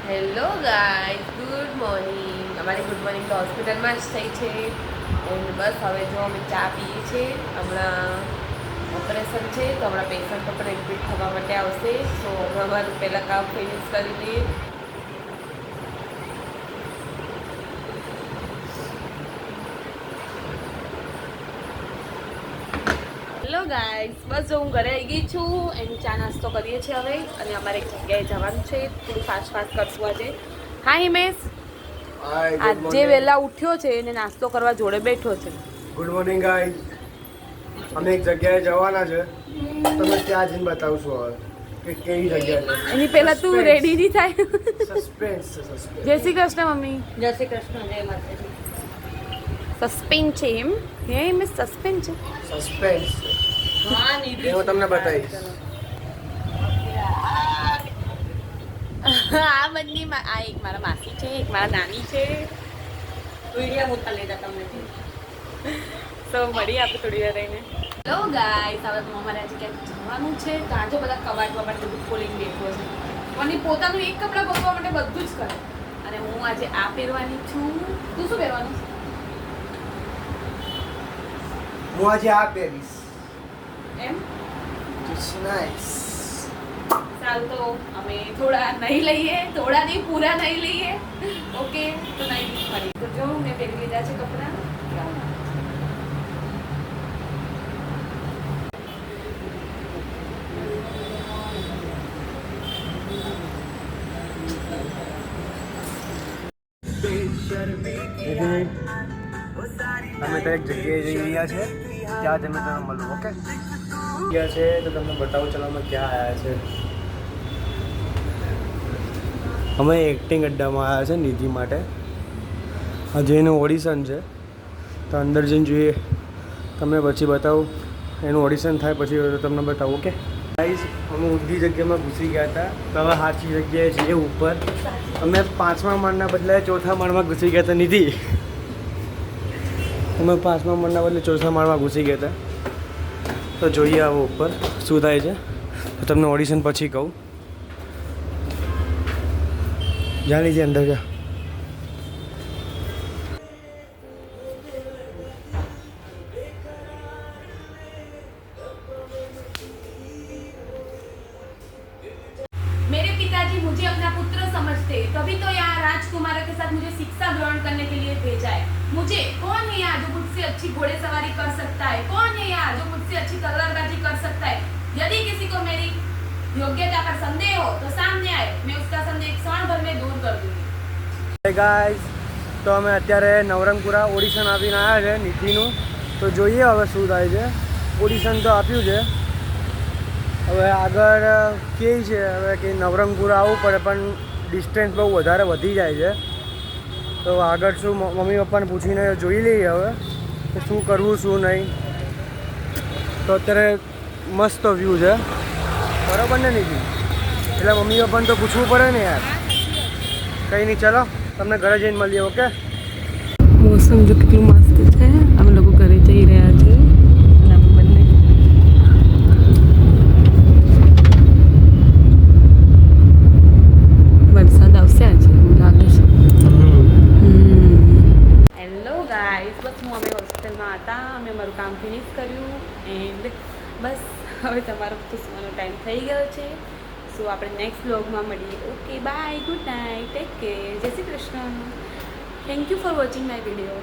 Hello guys, good morning. અમારી good morning તો હોસ્પિટલમાં જ થઈ છે. એન્ડ બસ હવે જો અમે ચા પીએ છીએ. હમણાં ઓપરેશન છે તો હમણાં પેશન્ટો પણ એડમિટ થવા માટે આવશે. સો હમણાં અમારું પહેલાં કામ ફિનિશ કરી લઈએ. હેલો ગાઈઝ, બસ જો હું ઘરે આવી ગઈ છું એન્ડ ચા નાસ્તો કરીએ છીએ હવે. અને અમારે એક જગ્યાએ જવાનું છે, થોડું ફાસ્ટ કરશું આજે. હા હિમેશ, આજે વહેલા ઉઠ્યો છે અને નાસ્તો કરવા જોડે બેઠો છે. Good morning guys. અમે એક જગ્યાએ જવાના છે, તમે ત્યાં જઈને બતાવશું હવે કે કેવી જગ્યા છે. એની પહેલા તું રેડી નહીં થાય. સસ્પેન્સ છે, સસ્પેન્સ. જય શ્રી કૃષ્ણ મમ્મી. જય શ્રી કૃષ્ણ, જય માતાજી. સસ્પેન્સ છે એમ? હે હિમેશ, સસ્પેન્સ છે? સસ્પેન્સ છે. હા, એ હું તમને બતાવીશ. આ બંને આ એક મારા માસી છે, એક મારા નાની છે. વિડીયો મૂકતા લેતા તમને. તો મળીએ આપણે થોડી વાર રહીને. હેલો ગાઈસ, હવે અમારે આજે ક્યાંક જવાનું છે તો આજે બધા કબાટ બધું ખોલીને બેઠો છે. અને પોતાનું એક કપડાં ગોતવા માટે બધું જ કરે. અને હું આજે આ પહેરવાની છું. તું શું પહેરવાનું? હું આજે આ પહેરીશ. એમ? It's nice. સારું, તો અમે થોડા નહીં લઈએ, થોડા નહીં પૂરા નહીં લઈએ. ઓકે, તો નહીં ફરી તો જો મેં પહેરી લીધા છે કપડાં. અમે તો એક જગ્યાએ જઈ રહ્યા છે, ત્યાં તમે મળો. ઓકે, ક્યાં છે તો તમને બતાવું. ચલો અમે ક્યાં આવ્યા છે. અમે એક્ટિંગ અડ્ડામાં આવ્યા છે નિધિ માટે. આજે એનું ઓડિશન છે તો અંદર જઈને જોઈએ. તમને પછી બતાવું. એનું ઓડિશન થાય પછી તમને બતાવું. ઓકે ગાઈઝ, અમે ઊંધી જગ્યામાં ઘૂસી ગયા હતા તો હવે સાચી જગ્યાએ છીએ ઉપર. અમે 5મા માળના બદલે 4થા માળમાં ઘૂસી ગયા હતા. નિધિ, અમે 5મા માળના બદલે 4થા માળમાં ઘૂસી ગયા હતા. તો જોઈએ હવે ઉપર શું થાય છે. તો તમને ઓડિશન પછી કહું. જાણી છે અંદર જા. मेरे पिताजी मुझे अपना पुत्र समझते, तभी तो यहाँ राजकुमारों के साथ मुझे शिक्षा ग्रहण करने के लिए भेजा है. मुझे कौन है यहाँ जो मुझसे अच्छी घोड़े सवारी कर सकता है? कौन है यहाँ जो मुझसे अच्छी तलवारबाजी कर सकता है? यदि किसी को मेरी योग्यता पर संदेह हो तो सामने आए, मैं उसका संदेह क्षण भर में दूर कर दूंगी. ગાઈઝ, તો અમે અત્યારે નવરંગપુરા ઓડિશન આપીને આવ્યા છે નિધિનું. તો જોઈએ હવે શું થાય છે. ઓડિશન તો આપ્યું છે, હવે આગળ કે છે હવે કે નવરંગપુરા આવવું પડે પણ ડિસ્ટન્સ બહુ વધારે વધી જાય છે. તો આગળ શું મમ્મી પપ્પાને પૂછીને જોઈ લઈએ હવે કે શું કરવું શું નહીં. તો અત્યારે મસ્ત વ્યૂ છે, બરાબર ને નિધિ? એટલે મમ્મી પપ્પાને તો પૂછવું પડે ને યાર. કંઈ નહીં, ચલો તમને ઘરે જઈને મળીએ. ઓકે. મોસમ જો કેટલું મસ્ત છે. અમે લોકો ઘરે જઈ રહ્યા છે અને અમે બંને વરસાદ આવશે આજે એવું લાગે છે. હેલો ગાઈસ, બસ હું અમે હોસ્ટેલમાં હતા. અમે અમારું કામ ફિનિશ કર્યું એન્ડ બસ હવે તમારો સુવાનો ટાઈમ થઈ ગયો છે. સો આપણે નેક્સ્ટ વ્લોગમાં મળીએ. Okay, bye, good night, take care, જય Shri Krishna. Thank you for watching my video.